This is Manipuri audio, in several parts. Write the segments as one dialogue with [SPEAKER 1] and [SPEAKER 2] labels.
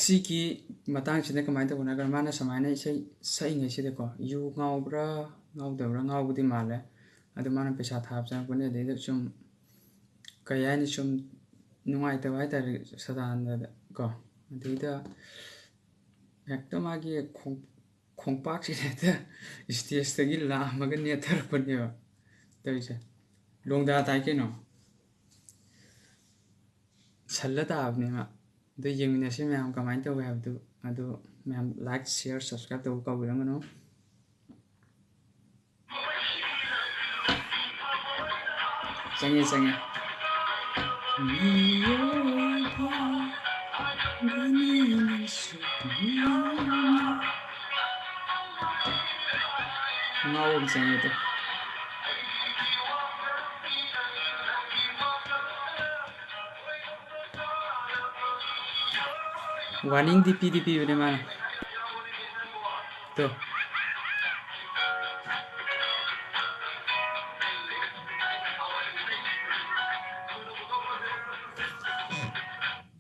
[SPEAKER 1] ꯁꯤꯒꯤ ꯃꯇꯥꯡꯁꯤꯗ ꯀꯃꯥꯏꯅ ꯇꯧꯕꯅꯣ ꯍꯥꯏꯔꯒ ꯃꯥꯅ ꯁꯨꯃꯥꯏꯅ ꯏꯁꯩ ꯁꯛꯏꯉꯩꯁꯤꯗꯀꯣ ꯌꯨ ꯉꯥꯎꯕ꯭ꯔꯥ ꯉꯥꯎꯗꯕ꯭ꯔꯥ ꯉꯥꯎꯕꯗꯤ ꯃꯥꯜꯂꯦ ꯑꯗꯨ ꯃꯥꯅ ꯄꯩꯁꯥ ꯊꯥꯕ ꯆꯪꯉꯛꯄꯅꯦ ꯑꯗꯩꯗ ꯁꯨꯝ ꯀꯩ ꯍꯥꯏꯅꯤ ꯁꯨꯝ ꯅꯨꯡꯉꯥꯏꯇꯕ ꯍꯥꯏꯇꯥꯔꯦ ꯁꯗꯥꯅꯟꯗꯗ ꯀꯣ ꯑꯗꯩꯗ ꯍꯦꯛꯇ ꯃꯥꯒꯤ ꯈꯣꯡꯄꯥꯛꯁꯤꯗ ꯍꯦꯛꯇ ꯏꯁꯇꯦꯖꯇꯒꯤ ꯂꯥꯝꯃꯒ ꯅꯦꯠꯊꯔꯛꯄꯅꯦꯕ ꯇꯧꯔꯤꯁꯦ ꯂꯣꯡꯗꯥ ꯇꯥꯏ ꯀꯩꯅꯣ ꯁꯜꯂ ꯇꯥꯕꯅꯦ ꯃꯥ ꯑꯗꯨ ꯌꯦꯡꯃꯤꯟꯅꯁꯤ ꯃꯌꯥꯝ ꯀꯃꯥꯏꯅ ꯇꯧꯋꯦ ꯍꯥꯏꯕꯗꯨ ꯑꯗꯨ ꯃꯌꯥꯝ ꯂꯥꯏꯛ ꯁꯤꯌꯔ ꯁꯕꯁꯀ꯭ꯔꯥꯏꯕ ꯇꯧꯕ ꯀꯥꯎꯕꯤꯔꯝꯒꯅꯨ ꯆꯪꯉꯦ ꯉꯥꯎꯕ ꯑꯃ ꯆꯪꯉꯦ ꯑꯗꯣ ꯋꯥꯔꯅꯤꯡꯗꯤ ꯄꯤꯗꯤ ꯄꯤꯕꯅꯦ ꯃꯥꯅ ꯇꯣ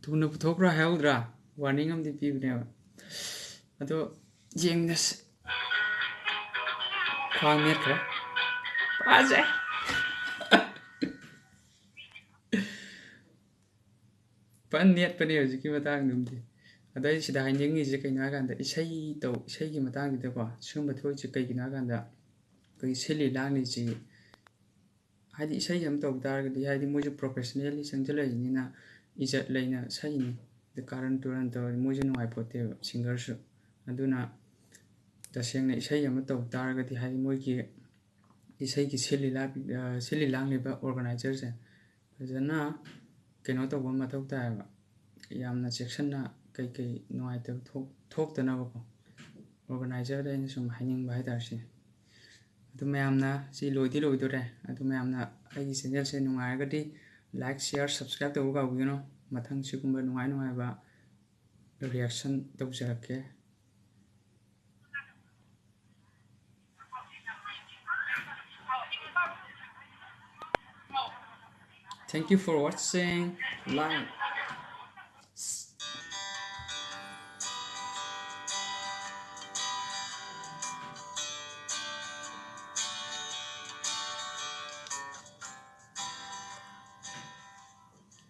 [SPEAKER 1] ꯊꯨꯅ ꯄꯨꯊꯣꯛꯈ꯭ꯔꯣ ꯍꯥꯏꯍꯧꯗ꯭ꯔꯥ ꯋꯥꯔꯅꯤꯡ ꯑꯃꯗꯤ ꯄꯤꯕꯅꯦꯕ ꯑꯗꯣ ꯌꯦꯡꯃꯤꯟꯅꯁꯤ ꯈ꯭ꯋꯥꯡ ꯅꯦꯠꯈ꯭ꯔꯦ ꯐꯖꯩ ꯐꯟ ꯅꯦꯠꯄꯅꯦ ꯍꯧꯖꯤꯛꯀꯤ ꯃꯇꯥꯡꯗꯨꯝꯗꯤ ꯑꯗꯣ ꯑꯩ ꯁꯤꯗ ꯍꯥꯏꯅꯤꯡꯉꯤꯁꯦ ꯀꯩꯅꯣ ꯍꯥꯏꯀꯥꯟꯗ ꯏꯁꯩꯒꯤ ꯃꯇꯥꯡꯁꯤꯗꯀꯣ ꯁꯤꯒꯨꯝꯕ ꯊꯣꯛꯏꯁꯦ ꯀꯩꯒꯤꯅꯣ ꯍꯥꯏꯀꯥꯟꯗ ꯑꯩꯈꯣꯏꯒꯤ ꯁꯤꯜꯂꯤ ꯂꯥꯡꯂꯤꯁꯤ ꯍꯥꯏꯗꯤ ꯏꯁꯩ ꯑꯃ ꯇꯧ ꯇꯥꯔꯒꯗꯤ ꯍꯥꯏꯗꯤ ꯃꯣꯏꯁꯨ ꯄ꯭ꯔꯣꯐꯦꯁꯅꯦꯜꯂꯤ ꯆꯪꯁꯤꯜꯂꯛꯏꯅꯤꯅ ꯏꯖꯠ ꯂꯩꯅ ꯁꯛꯏꯅꯤ ꯑꯗ ꯀꯥꯔꯟ ꯇꯨꯔꯟ ꯇꯧꯔꯗꯤ ꯃꯣꯏꯁꯨ ꯅꯨꯡꯉꯥꯏꯄꯣꯠꯇꯦꯕ ꯁꯤꯡꯒꯔꯁꯨ ꯑꯗꯨꯅ ꯇꯁꯦꯡꯅ ꯏꯁꯩ ꯑꯃ ꯇꯧ ꯇꯥꯔꯒꯗꯤ ꯍꯥꯏꯗꯤ ꯃꯣꯏꯒꯤ ꯏꯁꯩꯒꯤ ꯁꯤꯜꯂꯤ ꯂꯥꯡꯂꯤꯕ ꯑꯣꯔꯒꯅꯥꯏꯖꯔꯁꯦ ꯐꯖꯅ ꯀꯩꯅꯣ ꯇꯧꯕ ꯃꯊꯧ ꯇꯥꯏꯌꯦꯕ ꯌꯥꯝꯅ ꯆꯦꯛꯁꯤꯟꯅ ꯀꯩꯀꯩ ꯅꯨꯡꯉꯥꯏꯇꯕ ꯊꯣꯛꯇꯅꯕꯀꯣ ꯑꯣꯔꯒꯅꯥꯏꯖꯔꯗ ꯑꯩꯅ ꯁꯨꯝ ꯍꯥꯏꯅꯤꯡꯕ ꯍꯥꯏꯇꯥꯔꯦ ꯁꯤ ꯑꯗꯨ ꯃꯌꯥꯝꯅ ꯁꯤ ꯂꯣꯏꯗꯤ ꯂꯣꯏꯗꯣꯔꯦ ꯑꯗꯨ ꯃꯌꯥꯝꯅ ꯑꯩꯒꯤ ꯆꯦꯅꯦꯜꯁꯦ ꯅꯨꯡꯉꯥꯏꯔꯒꯗꯤ ꯂꯥꯏꯛ ꯁꯤꯌꯔ ꯁꯕꯁꯀ꯭ꯔꯥꯏꯕ ꯇꯧꯕ ꯀꯥꯎꯕꯤꯒꯅꯨ ꯃꯊꯪ ꯁꯤꯒꯨꯝꯕ ꯅꯨꯡꯉꯥꯏꯕ ꯔꯤꯌꯦꯛꯁꯟ ꯇꯧꯖꯔꯛꯀꯦ Thank you for watching. Like.